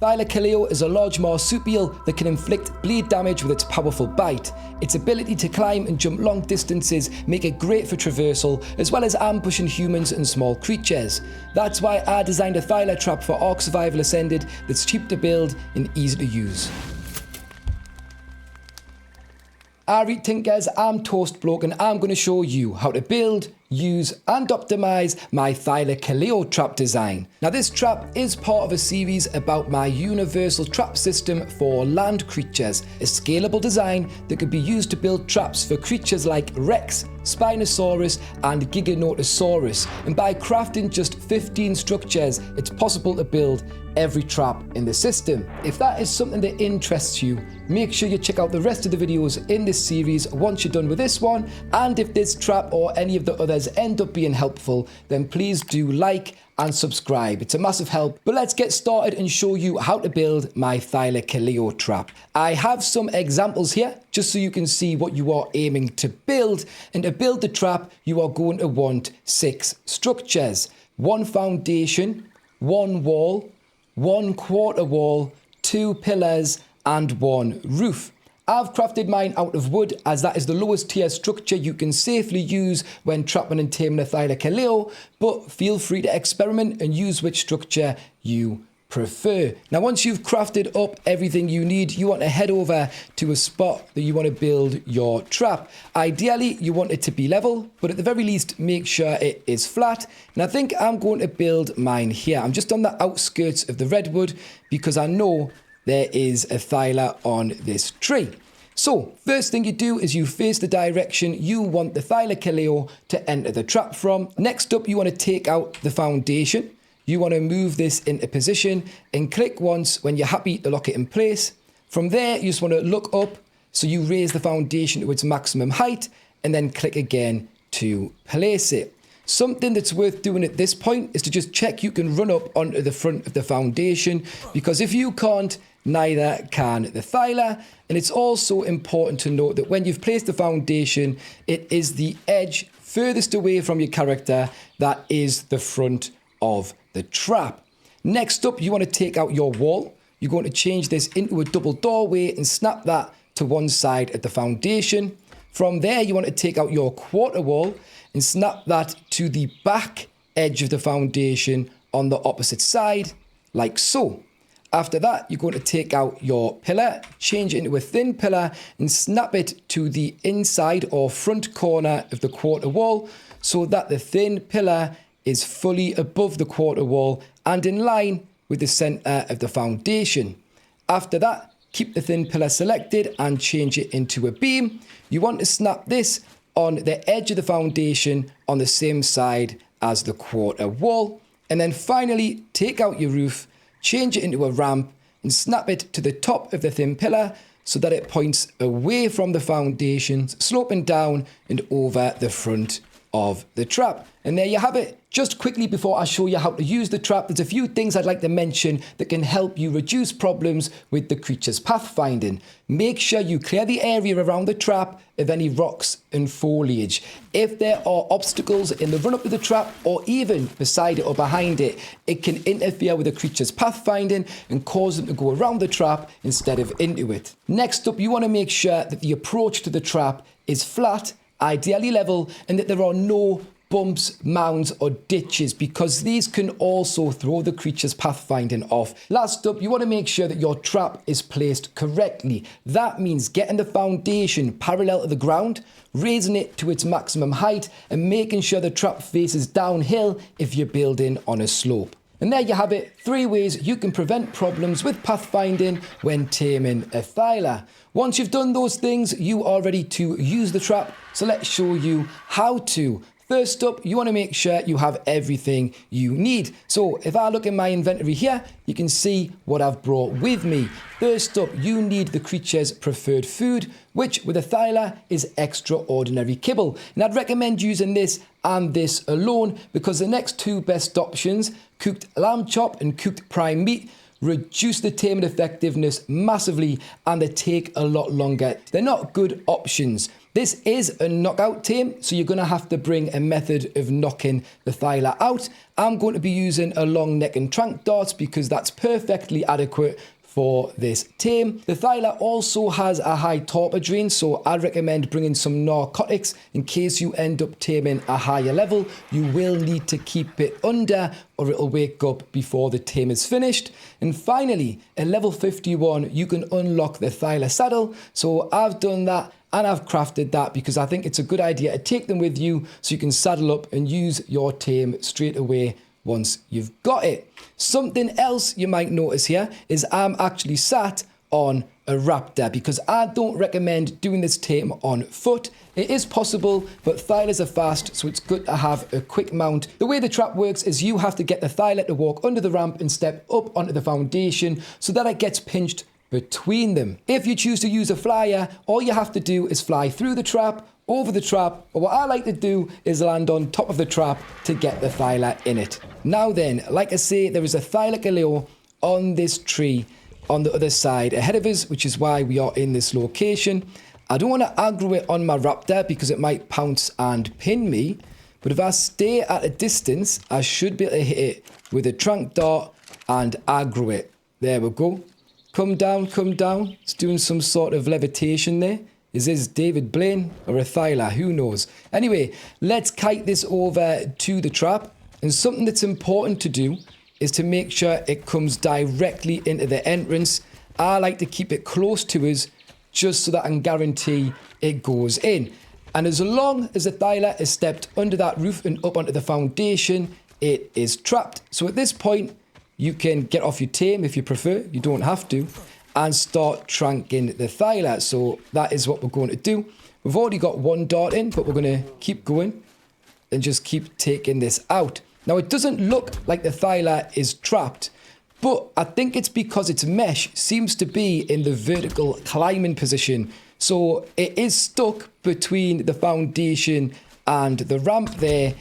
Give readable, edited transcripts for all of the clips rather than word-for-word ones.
Thylacoleo is a large marsupial that can inflict bleed damage with its powerful bite. Its ability to climb and jump long distances make it great for traversal, as well as ambushing humans and small creatures. That's why I designed a Thyla trap for ARK Survival Ascended that's cheap to build and easy to use. Alright Tinkers, I'm Toastbloke and I'm going to show you how to build, use and optimize my Thylacoleo trap design. Now this trap is part of a series about my universal trap system for land creatures, a scalable design that could be used to build traps for creatures like Rex, Spinosaurus and Giganotosaurus, and by crafting just 15 structures it's possible to build every trap in the system. If that is something that interests you, make sure you check out the rest of the videos in this series once you're done with this one, and if this trap or any of the others end up being helpful, then please do like and subscribe. It's a massive help. But let's get started and show you how to build my Thylacoleo trap. I have some examples here just so you can see what you are aiming to build, and to build the trap you are going to want 6 structures: 1 foundation, 1 wall, 1 quarter wall, 2 pillars and 1 roof. I've crafted mine out of wood as that is the lowest tier structure you can safely use when trapping and taming a Thylacoleo, but feel free to experiment and use which structure you prefer. Now once you've crafted up everything you need, you want to head over to a spot that you want to build your trap. Ideally you want it to be level, but at the very least make sure it is flat. And I think I'm going to build mine here. I'm just on the outskirts of the redwood because I know there is a Thyla on this tree. So first thing you do is you face the direction you want the Thylacoleo to enter the trap from. Next up you want to take out the foundation. You want to move this into position and click once when you're happy to lock it in place. From there you just want to look up, so you raise the foundation to its maximum height and then click again to place it. Something that's worth doing at this point is to just check you can run up onto the front of the foundation, because if you can't, neither can the Thyla. And it's also important to note that when you've placed the foundation, it is the edge furthest away from your character that is the front of the trap. Next up, you want to take out your wall. You're going to change this into a double doorway and snap that to one side of the foundation. From there, you want to take out your quarter wall and snap that to the back edge of the foundation on the opposite side, like so. After that, you're going to take out your pillar, change it into a thin pillar and snap it to the inside or front corner of the quarter wall so that the thin pillar is fully above the quarter wall and in line with the center of the foundation. After that, keep the thin pillar selected and change it into a beam. You want to snap this on the edge of the foundation on the same side as the quarter wall. And then finally, take out your roof, change it into a ramp and snap it to the top of the thin pillar so that it points away from the foundation, sloping down and over the front of the trap. And there you have it. Just quickly before I show you how to use the trap, there's a few things I'd like to mention that can help you reduce problems with the creature's pathfinding. Make sure you clear the area around the trap of any rocks and foliage. If there are obstacles in the run up to the trap or even beside it or behind it, it can interfere with the creature's pathfinding and cause them to go around the trap instead of into it. Next up, you want to make sure that the approach to the trap is flat, ideally level, and that there are no bumps, mounds or ditches, because these can also throw the creature's pathfinding off. Last up, you want to make sure that your trap is placed correctly. That means getting the foundation parallel to the ground, raising it to its maximum height and making sure the trap faces downhill if you're building on a slope. And there you have it, 3 ways you can prevent problems with pathfinding when taming a Thyla. Once you've done those things, you are ready to use the trap. So let's show you how to. First up, you want to make sure you have everything you need. So if I look in my inventory here, you can see what I've brought with me. First up, you need the creature's preferred food, which with a Thyla is extraordinary kibble. And I'd recommend using this and this alone, because the next 2 best options, cooked lamb chop and cooked prime meat, reduce the taming effectiveness massively, and they take a lot longer. They're not good options. This is a knockout tame, so you're going to have to bring a method of knocking the Thyla out. I'm going to be using a long neck and trunk darts because that's perfectly adequate for this tame. The Thyla also has a high torpor drain, so I'd recommend bringing some narcotics in case you end up taming a higher level. You will need to keep it under or it'll wake up before the tame is finished. And finally, at level 51, you can unlock the Thyla saddle. So I've done that and I've crafted that because I think it's a good idea to take them with you so you can saddle up and use your tame straight away once you've got it. Something else you might notice here is I'm actually sat on a raptor because I don't recommend doing this tame on foot. It is possible, but Thylas are fast, so it's good to have a quick mount. The way the trap works is you have to get the Thyla to walk under the ramp and step up onto the foundation so that it gets pinched between them. If you choose to use a flyer, all you have to do is fly through the trap, over the trap, or what I like to do is land on top of the trap to get the Thyla in it. Now then, like I say, there is a Thylacoleo on this tree on the other side ahead of us, which is why we are in this location. I don't want to aggro it on my raptor because it might pounce and pin me, but if I stay at a distance, I should be able to hit it with a trunk dart and aggro it. There we go. Come down, come down. It's doing some sort of levitation there. Is this David Blaine or a Thyla? Who knows? Anyway, let's kite this over to the trap. And something that's important to do is to make sure it comes directly into the entrance. I like to keep it close to us just so that I can guarantee it goes in. And as long as the Thyla is stepped under that roof and up onto the foundation, it is trapped. So at this point, you can get off your tame if you prefer. You don't have to. And start tranking the Thyla. So that is what we're going to do. We've already got one dart in, but we're going to keep going and just keep taking this out. Now, it doesn't look like the Thyla is trapped, but I think it's because its mesh seems to be in the vertical climbing position. So it is stuck between the foundation and the ramp there.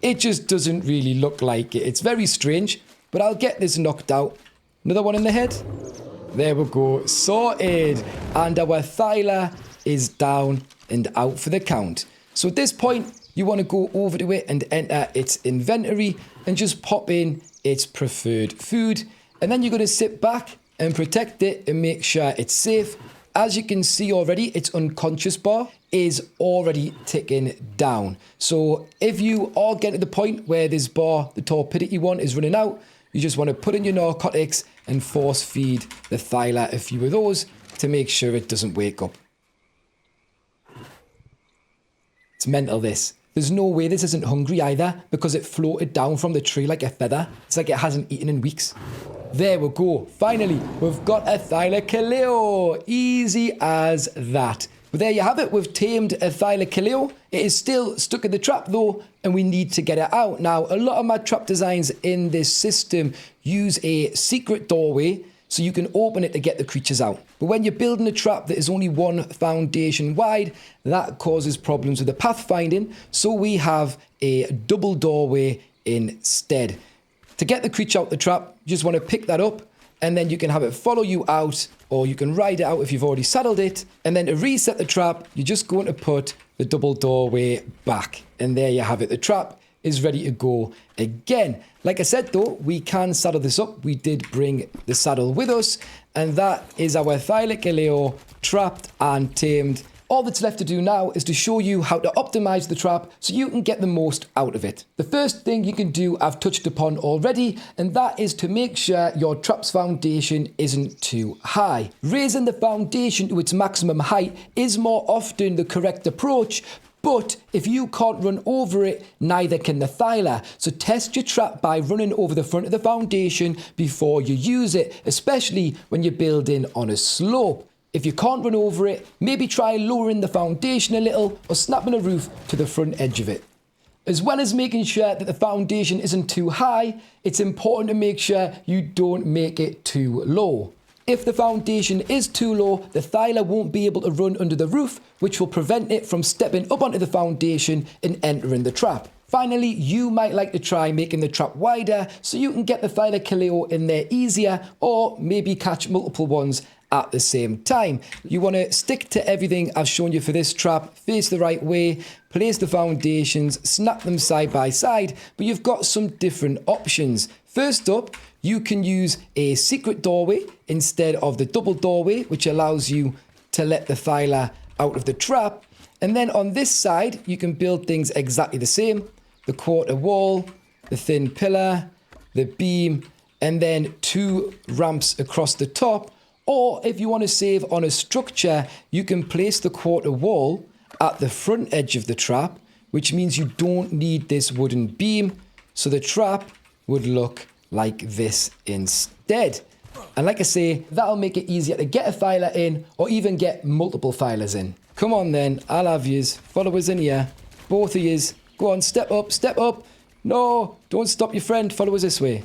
It just doesn't really look like it. It's very strange, but I'll get this knocked out. Another one in the head. There we go, sorted. And our Thyla is down and out for the count. So at this point, you want to go over to it and enter its inventory and just pop in its preferred food. And then you're going to sit back and protect it and make sure it's safe. As you can see already, its unconscious bar is already ticking down. So if you are getting to the point where this bar, the torpidity one, is running out, you just want to put in your narcotics and force feed the Thyla a few of those to make sure it doesn't wake up. It's mental, this. There's no way this isn't hungry either because it floated down from the tree like a feather. It's like it hasn't eaten in weeks. There we go. Finally, we've got a Thylacoleo. Easy as that. But there you have it. We've tamed a Thylacoleo. It is still stuck in the trap though, and we need to get it out. Now, a lot of my trap designs in this system use a secret doorway so you can open it to get the creatures out. But when you're building a trap that is only one foundation wide, that causes problems with the pathfinding. So we have a double doorway instead. To get the creature out the trap, you just want to pick that up and then you can have it follow you out, or you can ride it out if you've already saddled it. And then to reset the trap, you're just going to put the double doorway back. And there you have it. The trap is ready to go again. Like I said though, we can saddle this up. We did bring the saddle with us, and that is our Thylacoleo trapped and tamed. All that's left to do now is to show you how to optimize the trap so you can get the most out of it. The first thing you can do I've touched upon already, and that is to make sure your trap's foundation isn't too high. Raising the foundation to its maximum height is more often the correct approach, but if you can't run over it, neither can the Thyla. So test your trap by running over the front of the foundation before you use it, especially when you're building on a slope. If you can't run over it, maybe try lowering the foundation a little or snapping a roof to the front edge of it. As well as making sure that the foundation isn't too high, it's important to make sure you don't make it too low. If the foundation is too low, the Thyla won't be able to run under the roof, which will prevent it from stepping up onto the foundation and entering the trap. Finally, you might like to try making the trap wider so you can get the Thylacoleo in there easier, or maybe catch multiple ones at the same time. You want to stick to everything I've shown you for this trap, face the right way, place the foundations, snap them side by side, but you've got some different options. First up, you can use a secret doorway instead of the double doorway, which allows you to let the Thyla out of the trap. And then on this side, you can build things exactly the same. The quarter wall, the thin pillar, the beam, and then 2 ramps across the top. Or if you want to save on a structure, you can place the quarter wall at the front edge of the trap, which means you don't need this wooden beam. So the trap would look like this instead. And like I say, that'll make it easier to get a Thyla in, or even get multiple Thylas in. Come on then, I'll have yous. Followers in here. Both of yous. Go on, step up, step up. No, don't stop your friend. Follow us this way.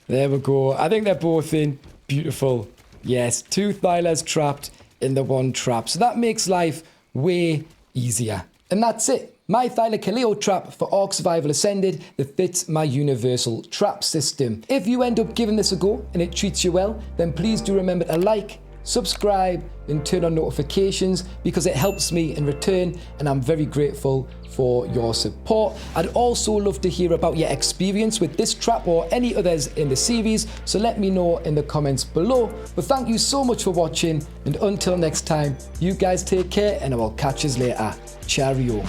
There we go. I think they're both in. Beautiful. Yes, 2 Thylas trapped in the 1 trap. So that makes life way easier. And that's it. My Thylacoleo trap for Ark Survival Ascended that fits my universal trap system. If you end up giving this a go and it treats you well, then please do remember to like, subscribe, and turn on notifications, because it helps me in return, and I'm very grateful for your support. I'd also love to hear about your experience with this trap or any others in the series, so let me know in the comments below. But thank you so much for watching, and until next time, you guys take care, and I will catch you later. Cheerio.